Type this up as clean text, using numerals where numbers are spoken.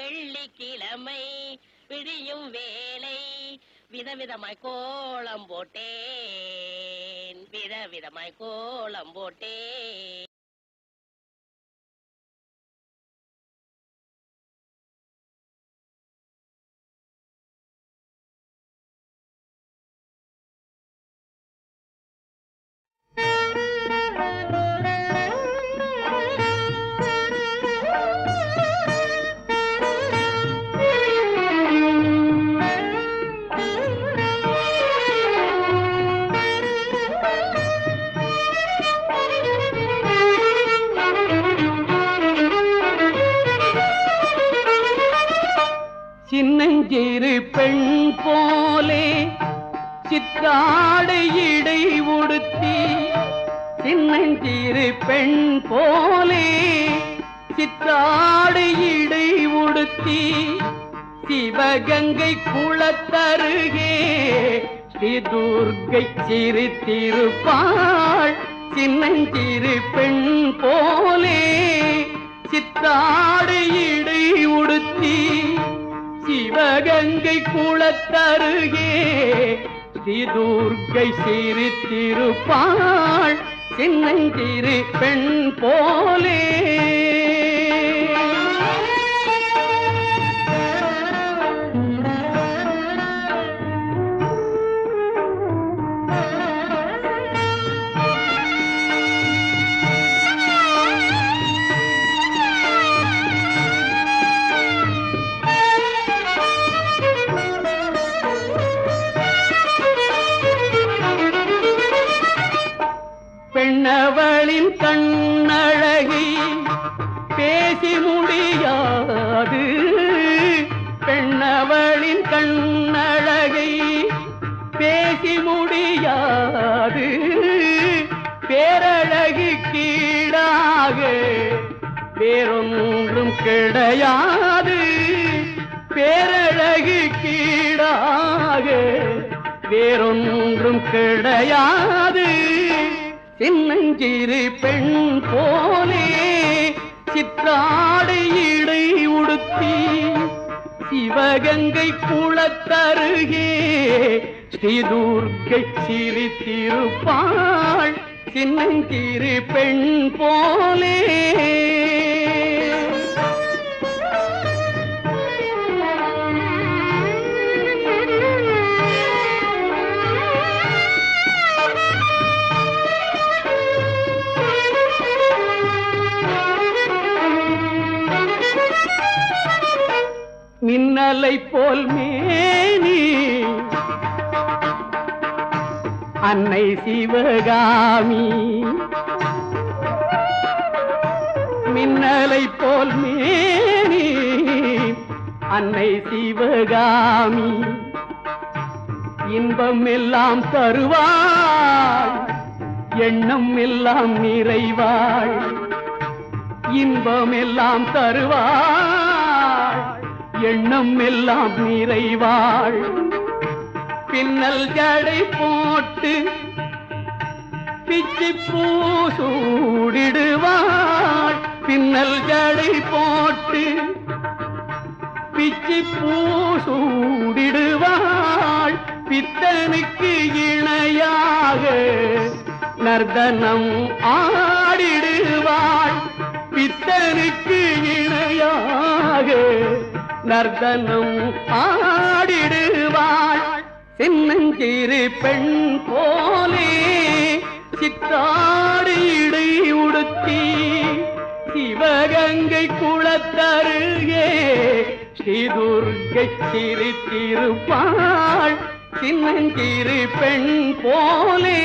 வெள்ளிக்கிழமை விடியும் வேலை விதவிதமாய் கோலம் போட்டேன், விதவிதமாய் கோலம் போட்டேன். சின்னஞ்சிறு பெண் போலே சிற்றாடை இடை உடுத்தி, சின்னஞ்சிறு பெண் போலே சிற்றாடை இடை உடுத்தி, சிவகங்கை குளத்தருகே ஸ்ரீ துர்க்கை சிரித்திருப்பாள். சின்னஞ்சிறு பெண் போலே சிற்றாடை இடை உடுத்தி, சிவகங்கை குளத்தருகே ஸ்ரீ துர்க்கை சிரித்திருப்பாள். சின்னஞ்சிறு பெண் போலே பெண்ணவளின் கண்ணழகை பேசி முடியாது, பெண்ணவளின் கண்ணழகை பேசி முடியாது, பேரழகு கீழாக வேறொன்றும் கிடையாது, பேரழகு கீழாக வேறொன்றும் கிடையாது. சின்னஞ்சிறு பெண் போலே சிற்றாடை இடை உடுத்தி, சிவகங்கை குளத்தருகே ஸ்ரீ துர்க்கை சிரித்திருப்பாள். சின்னஞ்சிறு பெண் போலே மின்னலை போல் மேனி அன்னை சிவகாமி, மின்னலை போல் மேனி அன்னை சிவகாமி, இன்பம் எல்லாம் தருவாள் எண்ணம் எல்லாம் நிறைவாள், இன்பம் எல்லாம் தருவாள் எண்ணம் எல்லாம் நிறைவாள். பின்னல் ஜடை போட்டு பிச்சி பூசூடிடுவாள், பின்னல் ஜடை போட்டு பிச்சி பூசூடிடுவாள். பித்தனுக்கு இணையாக நர்தனம் ஆடிடுவாள், பித்தனுக்கு இணையாக நர்தனம் ஆடிடுவாள். சின்னஞ்சிறு பெண் போலே சிற்றாடை இடை உடுத்தி, சிவகங்கை குளத்தருகே ஸ்ரீ துர்க்கை சிரித்திருப்பாள். சின்னஞ்சிறு பெண் போலே